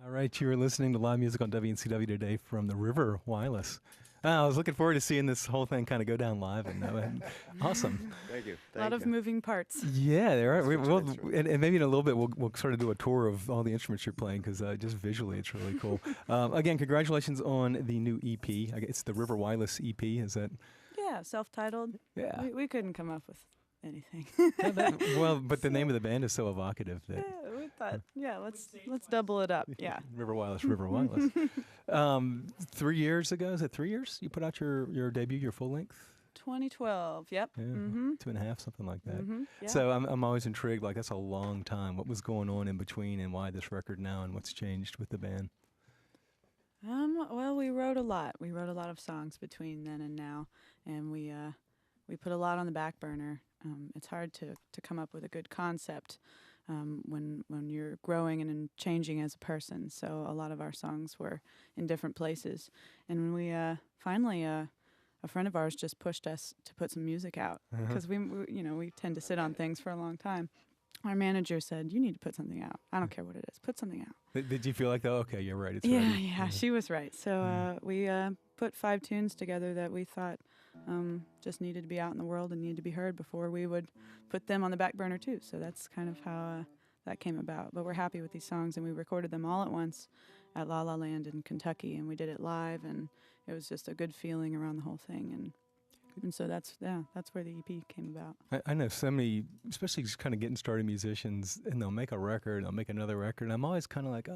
All right, you were listening to live music on WNCW today from the River Whyless. I was looking forward to seeing this whole thing kind of go down live, and awesome. Thank you. A lot of moving parts. Yeah, there are. Switching We'll, instruments. and maybe in a little bit we'll sort of do a tour of all the instruments you're playing because just visually it's really cool. Again, congratulations on the new EP. It's the River Whyless EP. Is that? Yeah, self-titled. Yeah. We couldn't come up with anything. Well, but the name of the band is so evocative that Yeah, we thought, let's double it up. Yeah. River Whyless, River Whyless. 3 years ago, is it 3 years? You put out your debut, your full length. 2012. Yep. Yeah, Mm-hmm. 2.5, something like that. Mm-hmm. Yeah. So I'm always intrigued. Like that's a long time. What was going on in between, and why this record now, and what's changed with the band? Well, we wrote a lot. We wrote a lot of songs between then and now, and we put a lot on the back burner. It's hard to come up with a good concept when you're growing and changing as a person. So a lot of our songs were in different places, and when we finally a friend of ours just pushed us to put some music out because we tend to sit on things for a long time. Our manager said, "You need to put something out. I don't care what it is. Put something out." Did you feel like, though, okay, you're right, it's Yeah, ready? yeah, she was right. So we put 5 tunes together that we thought just needed to be out in the world and needed to be heard before we would put them on the back burner too. So that's kind of how that came about. But we're happy with these songs, and we recorded them all at once at La La Land in Kentucky, and we did it live, and it was just a good feeling around the whole thing. And so that's where the EP came about. I know so many, especially just kind of getting started musicians, and they'll make a record, they'll make another record, and I'm always kind of like,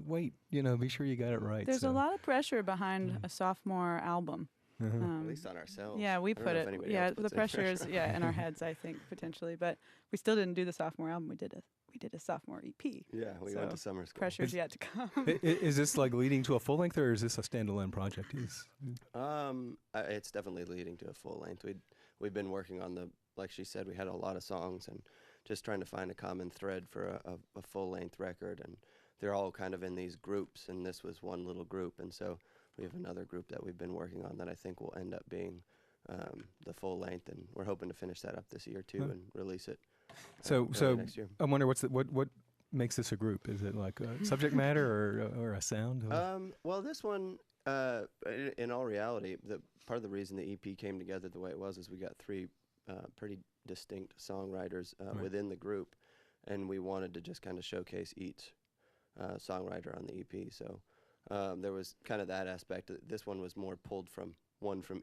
wait, be sure you got it right. There's a lot of pressure behind a sophomore album. At least on ourselves. Yeah, we I don't put know if it. anybody Yeah, else the puts any pressure is on. in our heads, I think potentially, but we still didn't do the sophomore album. We did a sophomore EP. Yeah, we went to summer school. Pressure's yet to come. Is this like leading to a full length, or is this a standalone project? It's definitely leading to a full length. We've been working on like she said, we had a lot of songs and just trying to find a common thread for a full length record, and they're all kind of in these groups, and this was one little group, and so we have another group that we've been working on that I think will end up being the full length, and we're hoping to finish that up this year too and release it So next year. I wonder what makes this a group? Is it like a subject matter or a sound? Well, this one, in all reality, part of the reason the EP came together the way it was is we got 3 pretty distinct songwriters within the group, and we wanted to just kind of showcase each songwriter on the EP. So there was kind of that aspect. This one was more pulled from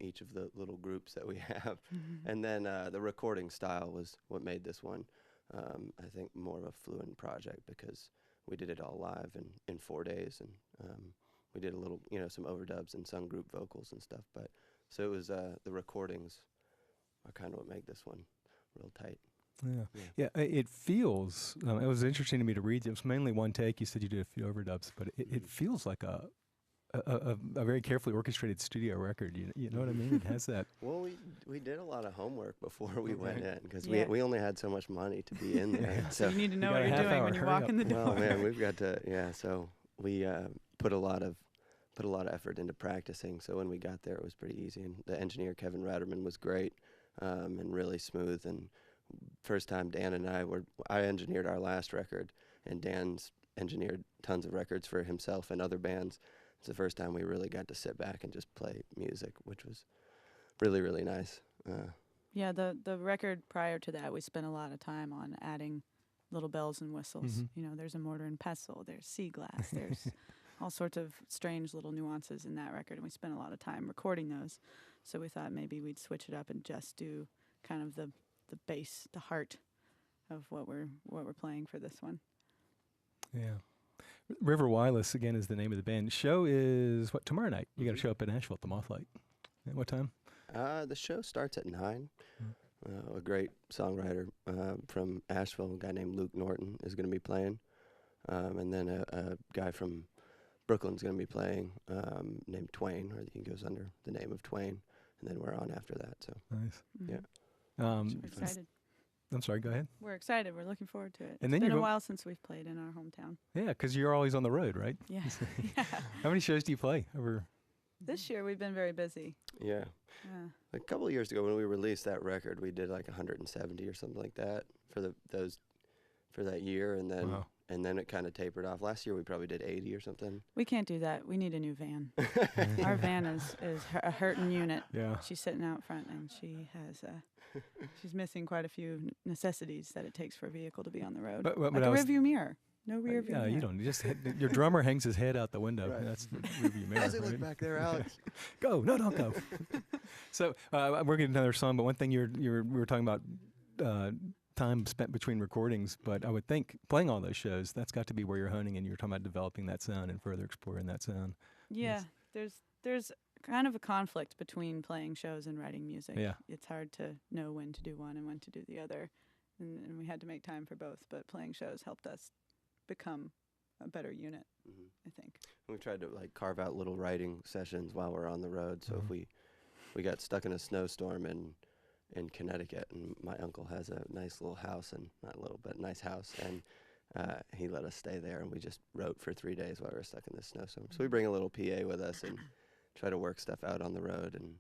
each of the little groups that we have. And then the recording style was what made this one, I think, more of a fluent project because we did it all live in 4 days, and we did a little, some overdubs and sung group vocals and stuff. But so it was the recordings are kind of what make this one real tight. Yeah. It feels. It was interesting to me to read. It was mainly one take. You said you did a few overdubs, but it feels like a very carefully orchestrated studio record. You know what I mean? It has that. Well, we did a lot of homework before we went in because we only had so much money to be in there. So you need to know got what a you're half doing hour, when you hurry walk up. in the door. Well, man, we've got to. Yeah, so we put a lot of effort into practicing. So when we got there, it was pretty easy. And the engineer Kevin Ratterman was great and really smooth. And first time Dan and I engineered our last record, and Dan's engineered tons of records for himself and other bands. It's the first time we really got to sit back and just play music, which was really, really nice. Yeah, the record prior to that, we spent a lot of time on adding little bells and whistles. There's a mortar and pestle, there's sea glass, there's all sorts of strange little nuances in that record, and we spent a lot of time recording those. So we thought maybe we'd switch it up and just do kind of the bass, the heart of what we're playing for this one. Yeah. River Whyless, again, is the name of the band. Show is, tomorrow night? You got to show up in Asheville at the Mothlight. At what time? The show starts at 9. A great songwriter from Asheville, a guy named Luke Norton, is going to be playing. And then a guy from Brooklyn's going to be playing named Twain, or he goes under the name of Twain. And then we're on after that. So Nice. Yeah. We're excited. I'm sorry, go ahead. We're excited. We're looking forward to it. And It's then been you're a while since we've played in our hometown. Yeah, because you're always on the road, right? Yeah. How many shows do you play over? This year we've been very busy. yeah. A couple of years ago when we released that record, we did like 170 or something like that for that year, and then Wow. and then it kind of tapered off. Last year we probably did 80 or something. We can't do that. We need a new van. Our van is a hurting unit. Yeah. She's sitting out front, and she has she's missing quite a few necessities that it takes for a vehicle to be on the road. But like a rear view mirror. No rear view mirror. Yeah, you don't. Your drummer hangs his head out the window. Right. That's the rear view mirror. How's it look right? back there, Alex? Go. No, don't go. So we're getting another song, but one thing we were talking about time spent between recordings, but I would think playing all those shows, that's got to be where you're honing, and you're talking about developing that sound and further exploring that sound. Yeah, there's kind of a conflict between playing shows and writing music. Yeah. It's hard to know when to do one and when to do the other, and we had to make time for both, but playing shows helped us become a better unit, I think. We tried to like carve out little writing sessions while we're on the road. So if we got stuck in a snowstorm in Connecticut, and my uncle has a nice little house, and not little, but nice house, and he let us stay there, and we just wrote for 3 days while we were stuck in this snowstorm. So we bring a little PA with us and try to work stuff out on the road, and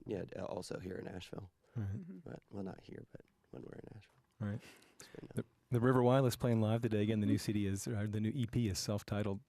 yeah, also here in Nashville. Right. But well, not here, but when we're in Nashville. Right. It's been, The River Whyless playing live today. Again, the new CD is, or the new EP is self-titled.